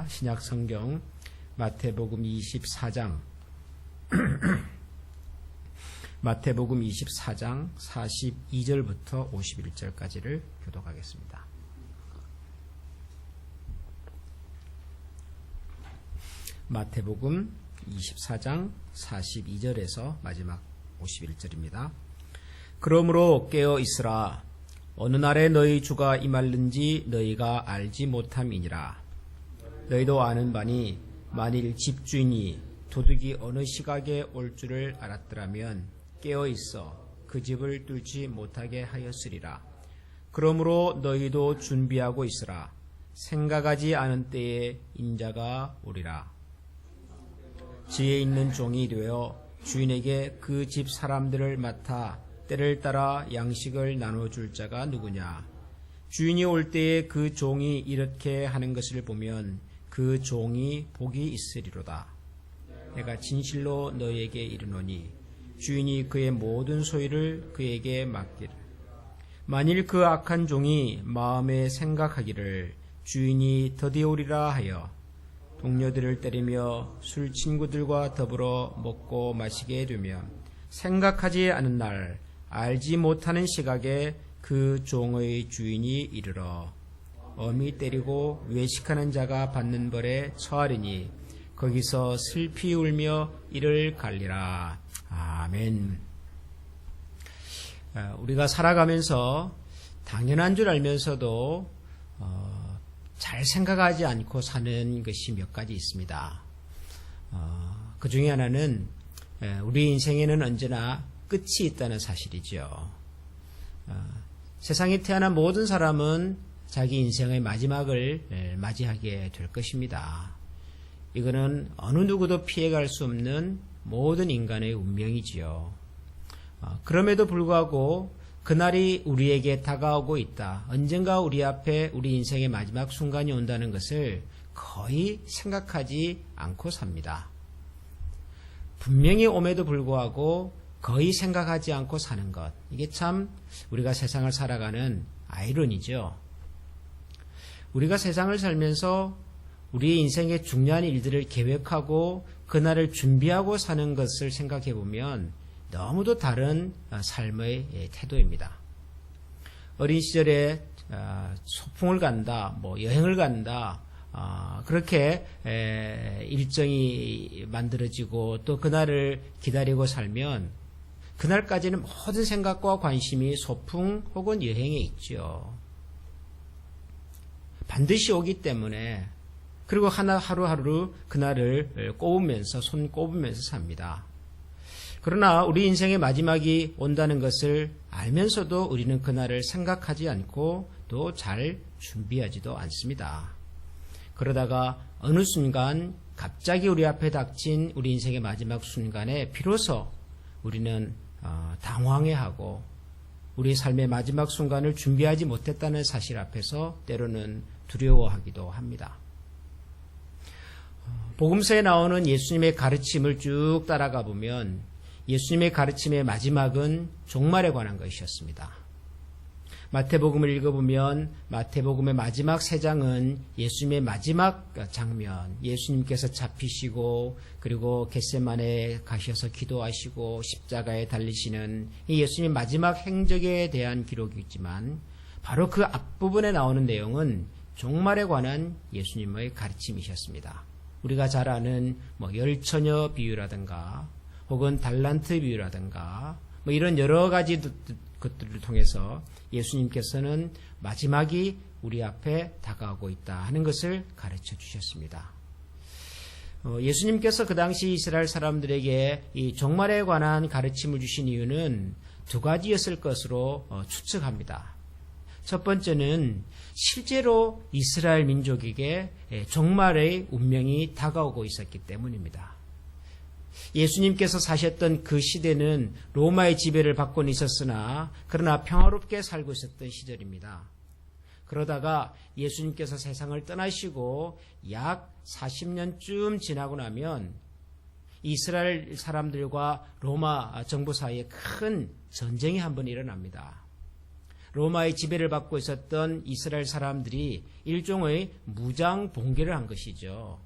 신약 성경 마태복음 24장 마태복음 24장 42절부터 51절까지를 교독하겠습니다. 마태복음 24장 42절에서 마지막 51절입니다. 그러므로 깨어 있으라. 어느 날에 너희 주가 임할는지 너희가 알지 못함이니라. 너희도 아는 바니 만일 집주인이 도둑이 어느 시각에 올 줄을 알았더라면 깨어 있어 그 집을 뚫지 못하게 하였으리라. 그러므로 너희도 준비하고 있으라. 생각하지 않은 때에 인자가 오리라. 지혜 있는 종이 되어 주인에게 그 집 사람들을 맡아 때를 따라 양식을 나눠줄 자가 누구냐? 주인이 올 때에 그 종이 이렇게 하는 것을 보면 그 종이 복이 있으리로다. 내가 진실로 너희에게 이르노니 주인이 그의 모든 소유를 그에게 맡기를. 만일 그 악한 종이 마음에 생각하기를 주인이 더디어 오리라 하여 동료들을 때리며 술 친구들과 더불어 먹고 마시게 되면 생각하지 않은 날 알지 못하는 시각에 그 종의 주인이 이르러 엄히 때리고 외식하는 자가 받는 벌에 처하리니 거기서 슬피 울며 이를 갈리라. 아멘. 우리가 살아가면서 당연한 줄 알면서도 잘 생각하지 않고 사는 것이 몇 가지 있습니다. 그 중에 하나는 우리 인생에는 언제나 끝이 있다는 사실이죠. 세상에 태어난 모든 사람은 자기 인생의 마지막을 맞이하게 될 것입니다. 이거는 어느 누구도 피해갈 수 없는 모든 인간의 운명이지요. 그럼에도 불구하고 그날이 우리에게 다가오고 있다. 언젠가 우리 앞에 우리 인생의 마지막 순간이 온다는 것을 거의 생각하지 않고 삽니다. 분명히 옴에도 불구하고 거의 생각하지 않고 사는 것. 이게 참 우리가 세상을 살아가는 아이러니죠. 우리가 세상을 살면서 우리의 인생의 중요한 일들을 계획하고 그날을 준비하고 사는 것을 생각해 보면 너무도 다른 삶의 태도입니다. 어린 시절에 소풍을 간다, 여행을 간다, 그렇게 일정이 만들어지고 또 그날을 기다리고 살면 그날까지는 모든 생각과 관심이 소풍 혹은 여행에 있죠. 반드시 오기 때문에 그리고 하루하루 그날을 손 꼽으면서 삽니다. 그러나 우리 인생의 마지막이 온다는 것을 알면서도 우리는 그날을 생각하지 않고 또 잘 준비하지도 않습니다. 그러다가 어느 순간 갑자기 우리 앞에 닥친 우리 인생의 마지막 순간에 비로소 우리는 당황해하고 우리 삶의 마지막 순간을 준비하지 못했다는 사실 앞에서 때로는 두려워하기도 합니다. 복음서에 나오는 예수님의 가르침을 쭉 따라가 보면 예수님의 가르침의 마지막은 종말에 관한 것이었습니다. 마태복음을 읽어보면 마태복음의 마지막 3장은 예수님의 마지막 장면, 예수님께서 잡히시고 그리고 겟세마네에 가셔서 기도하시고 십자가에 달리시는 이 예수님의 마지막 행적에 대한 기록이지만 바로 그 앞부분에 나오는 내용은 종말에 관한 예수님의 가르침이셨습니다. 우리가 잘 아는 열처녀 비유라든가 혹은 달란트 비유라든가 이런 여러 가지 것들을 통해서 예수님께서는 마지막이 우리 앞에 다가오고 있다 하는 것을 가르쳐 주셨습니다. 예수님께서 그 당시 이스라엘 사람들에게 이 종말에 관한 가르침을 주신 이유는 2가지였을 것으로 추측합니다. 첫 번째는 실제로 이스라엘 민족에게 종말의 운명이 다가오고 있었기 때문입니다. 예수님께서 사셨던 그 시대는 로마의 지배를 받고는 있었으나 그러나 평화롭게 살고 있었던 시절입니다. 그러다가 예수님께서 세상을 떠나시고 약 40년쯤 지나고 나면 이스라엘 사람들과 로마 정부 사이에 큰 전쟁이 한번 일어납니다. 로마의 지배를 받고 있었던 이스라엘 사람들이 일종의 무장 봉기를 한 것이죠.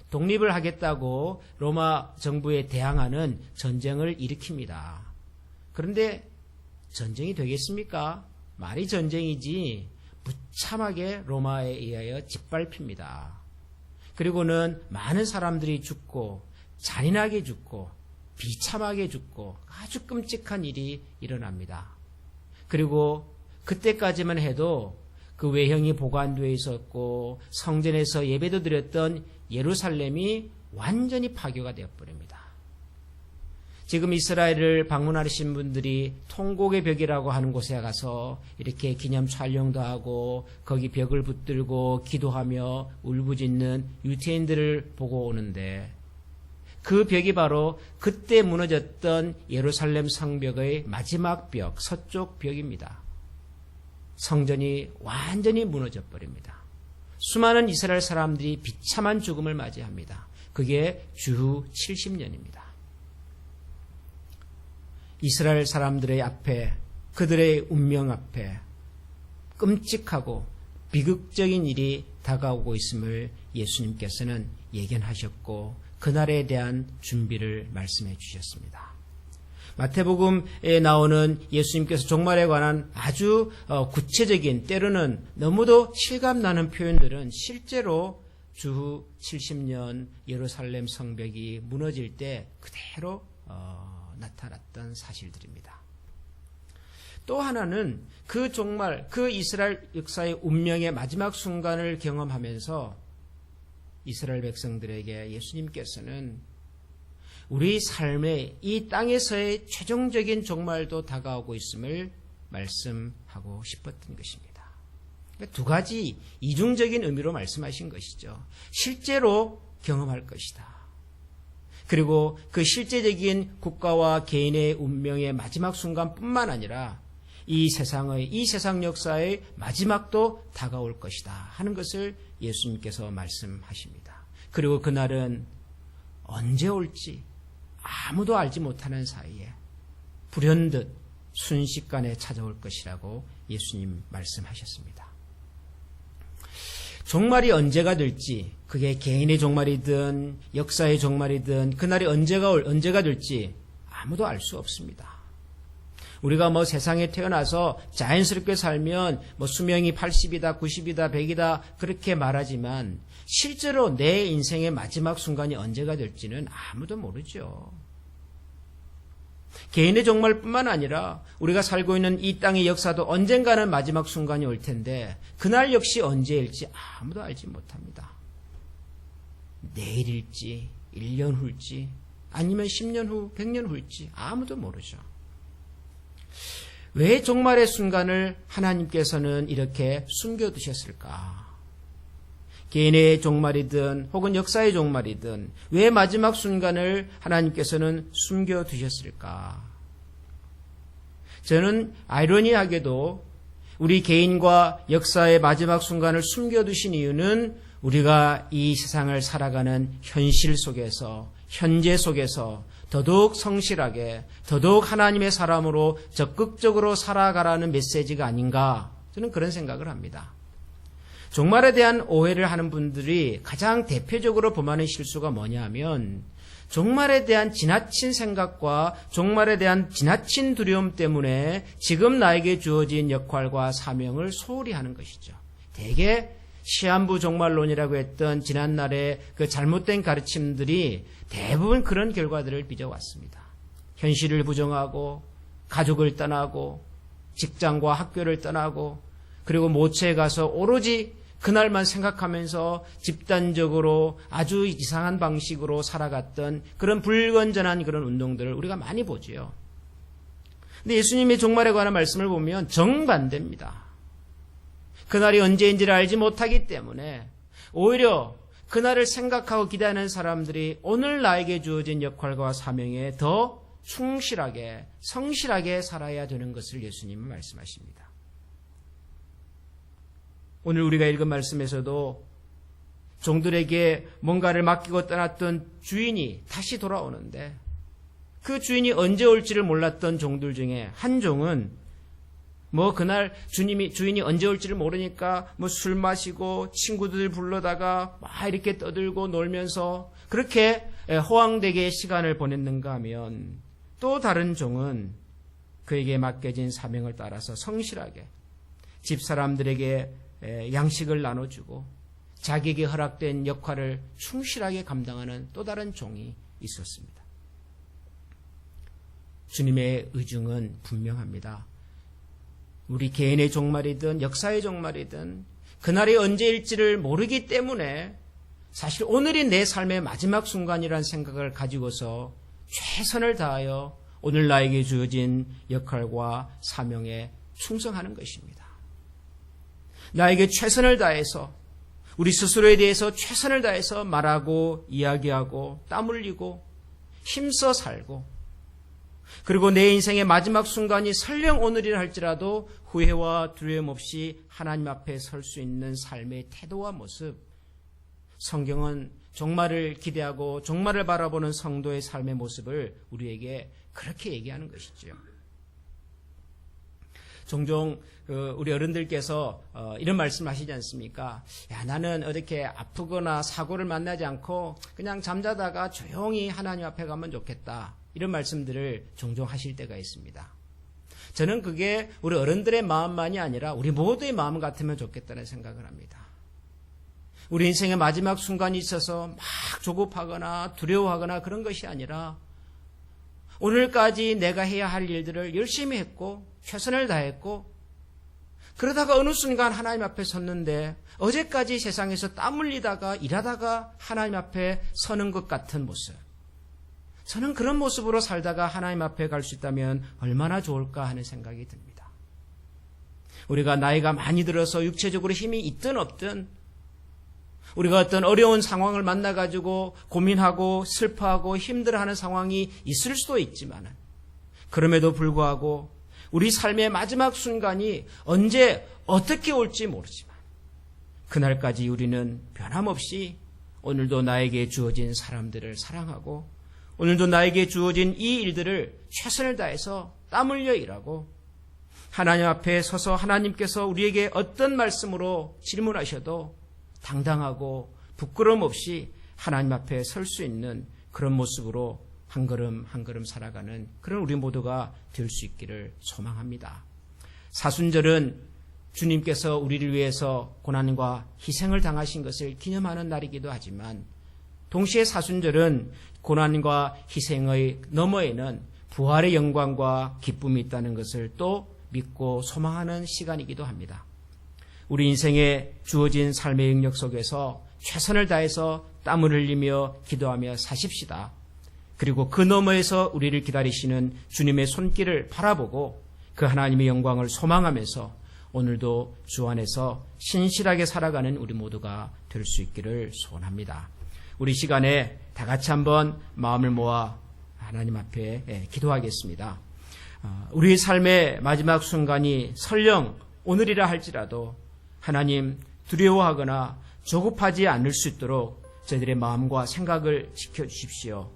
독립을 하겠다고 로마 정부에 대항하는 전쟁을 일으킵니다. 그런데 전쟁이 되겠습니까? 말이 전쟁이지 무참하게 로마에 의하여 짓밟힙니다. 그리고는 많은 사람들이 죽고 잔인하게 죽고 비참하게 죽고 아주 끔찍한 일이 일어납니다. 그리고 그때까지만 해도 그 외형이 보관되어 있었고 성전에서 예배도 드렸던 예루살렘이 완전히 파괴가 되어버립니다. 지금 이스라엘을 방문하신 분들이 통곡의 벽이라고 하는 곳에 가서 이렇게 기념 촬영도 하고 거기 벽을 붙들고 기도하며 울부짖는 유태인들을 보고 오는데 그 벽이 바로 그때 무너졌던 예루살렘 성벽의 마지막 벽, 서쪽 벽입니다. 성전이 완전히 무너져 버립니다. 수많은 이스라엘 사람들이 비참한 죽음을 맞이합니다. 그게 주후 70년입니다. 이스라엘 사람들의 앞에, 그들의 운명 앞에 끔찍하고 비극적인 일이 다가오고 있음을 예수님께서는 예견하셨고 그날에 대한 준비를 말씀해 주셨습니다. 마태복음에 나오는 예수님께서 종말에 관한 아주 구체적인 때로는 너무도 실감나는 표현들은 실제로 주후 70년 예루살렘 성벽이 무너질 때 그대로 나타났던 사실들입니다. 또 하나는 그 종말, 그 이스라엘 역사의 운명의 마지막 순간을 경험하면서 이스라엘 백성들에게 예수님께서는 우리 삶의 이 땅에서의 최종적인 종말도 다가오고 있음을 말씀하고 싶었던 것입니다. 그러니까 두 가지 이중적인 의미로 말씀하신 것이죠. 실제로 경험할 것이다. 그리고 그 실제적인 국가와 개인의 운명의 마지막 순간뿐만 아니라 이 세상 역사의 마지막도 다가올 것이다 하는 것을 예수님께서 말씀하십니다. 그리고 그날은 언제 올지 아무도 알지 못하는 사이에 불현듯 순식간에 찾아올 것이라고 예수님 말씀하셨습니다. 종말이 언제가 될지, 그게 개인의 종말이든 역사의 종말이든 그날이 언제가 될지 아무도 알 수 없습니다. 우리가 세상에 태어나서 자연스럽게 살면 수명이 80이다, 90이다, 100이다 그렇게 말하지만 실제로 내 인생의 마지막 순간이 언제가 될지는 아무도 모르죠. 개인의 종말뿐만 아니라 우리가 살고 있는 이 땅의 역사도 언젠가는 마지막 순간이 올 텐데 그날 역시 언제일지 아무도 알지 못합니다. 내일일지 1년 후일지 아니면 10년 후 100년 후일지 아무도 모르죠. 왜 종말의 순간을 하나님께서는 이렇게 숨겨두셨을까? 개인의 종말이든 혹은 역사의 종말이든 왜 마지막 순간을 하나님께서는 숨겨두셨을까? 저는 아이러니하게도 우리 개인과 역사의 마지막 순간을 숨겨두신 이유는 우리가 이 세상을 살아가는 현실 속에서, 현재 속에서 더더욱 성실하게, 더더욱 하나님의 사람으로 적극적으로 살아가라는 메시지가 아닌가, 저는 그런 생각을 합니다. 종말에 대한 오해를 하는 분들이 가장 대표적으로 범하는 실수가 뭐냐 하면 종말에 대한 지나친 생각과 종말에 대한 지나친 두려움 때문에 지금 나에게 주어진 역할과 사명을 소홀히 하는 것이죠. 대개 시한부 종말론이라고 했던 지난날의 그 잘못된 가르침들이 대부분 그런 결과들을 빚어왔습니다. 현실을 부정하고 가족을 떠나고 직장과 학교를 떠나고 그리고 모처에 가서 오로지 그날만 생각하면서 집단적으로 아주 이상한 방식으로 살아갔던 그런 불건전한 그런 운동들을 우리가 많이 보지요. 근데 예수님의 종말에 관한 말씀을 보면 정반대입니다. 그날이 언제인지를 알지 못하기 때문에 오히려 그날을 생각하고 기다리는 사람들이 오늘 나에게 주어진 역할과 사명에 더 충실하게 성실하게 살아야 되는 것을 예수님은 말씀하십니다. 오늘 우리가 읽은 말씀에서도 종들에게 뭔가를 맡기고 떠났던 주인이 다시 돌아오는데 그 주인이 언제 올지를 몰랐던 종들 중에 한 종은 그날 주인이 언제 올지를 모르니까 술 마시고 친구들 불러다가 막 이렇게 떠들고 놀면서 그렇게 호황되게 시간을 보냈는가 하면, 또 다른 종은 그에게 맡겨진 사명을 따라서 성실하게 집사람들에게 양식을 나눠주고 자기에게 허락된 역할을 충실하게 감당하는 또 다른 종이 있었습니다. 주님의 의중은 분명합니다. 우리 개인의 종말이든 역사의 종말이든 그날이 언제일지를 모르기 때문에 사실 오늘이 내 삶의 마지막 순간이라는 생각을 가지고서 최선을 다하여 오늘 나에게 주어진 역할과 사명에 충성하는 것입니다. 나에게 최선을 다해서, 우리 스스로에 대해서 최선을 다해서 말하고 이야기하고 땀 흘리고 힘써 살고, 그리고 내 인생의 마지막 순간이 설령 오늘이라 할지라도 후회와 두려움 없이 하나님 앞에 설 수 있는 삶의 태도와 모습, 성경은 종말을 기대하고 종말을 바라보는 성도의 삶의 모습을 우리에게 그렇게 얘기하는 것이죠. 종종 우리 어른들께서 이런 말씀 하시지 않습니까? 야, 나는 어떻게 아프거나 사고를 만나지 않고 그냥 잠자다가 조용히 하나님 앞에 가면 좋겠다. 이런 말씀들을 종종 하실 때가 있습니다. 저는 그게 우리 어른들의 마음만이 아니라 우리 모두의 마음 같으면 좋겠다는 생각을 합니다. 우리 인생의 마지막 순간이 있어서 막 조급하거나 두려워하거나 그런 것이 아니라 오늘까지 내가 해야 할 일들을 열심히 했고 최선을 다했고, 그러다가 어느 순간 하나님 앞에 섰는데 어제까지 세상에서 땀 흘리다가 일하다가 하나님 앞에 서는 것 같은 모습, 저는 그런 모습으로 살다가 하나님 앞에 갈 수 있다면 얼마나 좋을까 하는 생각이 듭니다. 우리가 나이가 많이 들어서 육체적으로 힘이 있든 없든, 우리가 어떤 어려운 상황을 만나가지고 고민하고 슬퍼하고 힘들어하는 상황이 있을 수도 있지만, 그럼에도 불구하고 우리 삶의 마지막 순간이 언제 어떻게 올지 모르지만 그날까지 우리는 변함없이 오늘도 나에게 주어진 사람들을 사랑하고, 오늘도 나에게 주어진 이 일들을 최선을 다해서 땀 흘려 일하고, 하나님 앞에 서서 하나님께서 우리에게 어떤 말씀으로 질문하셔도 당당하고 부끄러움 없이 하나님 앞에 설 수 있는 그런 모습으로 한 걸음 한 걸음 살아가는 그런 우리 모두가 될 수 있기를 소망합니다. 사순절은 주님께서 우리를 위해서 고난과 희생을 당하신 것을 기념하는 날이기도 하지만, 동시에 사순절은 고난과 희생의 너머에는 부활의 영광과 기쁨이 있다는 것을 또 믿고 소망하는 시간이기도 합니다. 우리 인생에 주어진 삶의 영역 속에서 최선을 다해서 땀을 흘리며 기도하며 사십시다. 그리고 그 너머에서 우리를 기다리시는 주님의 손길을 바라보고 그 하나님의 영광을 소망하면서 오늘도 주 안에서 신실하게 살아가는 우리 모두가 될 수 있기를 소원합니다. 우리 시간에 다 같이 한번 마음을 모아 하나님 앞에 기도하겠습니다. 우리 삶의 마지막 순간이 설령 오늘이라 할지라도 하나님, 두려워하거나 조급하지 않을 수 있도록 저희들의 마음과 생각을 지켜주십시오.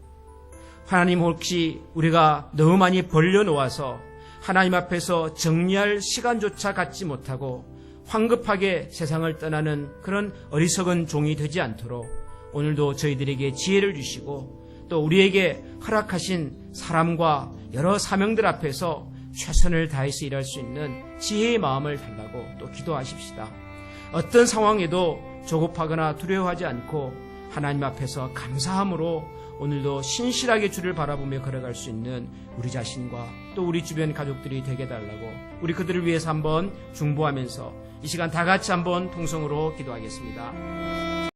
하나님, 혹시 우리가 너무 많이 벌려놓아서 하나님 앞에서 정리할 시간조차 갖지 못하고 황급하게 세상을 떠나는 그런 어리석은 종이 되지 않도록 오늘도 저희들에게 지혜를 주시고, 또 우리에게 허락하신 사람과 여러 사명들 앞에서 최선을 다해서 일할 수 있는 지혜의 마음을 달라고 또 기도하십시다. 어떤 상황에도 조급하거나 두려워하지 않고 하나님 앞에서 감사함으로 오늘도 신실하게 주를 바라보며 걸어갈 수 있는 우리 자신과 또 우리 주변 가족들이 되게 달라고 우리 그들을 위해서 한번 중보하면서 이 시간 다 같이 한번 통성으로 기도하겠습니다.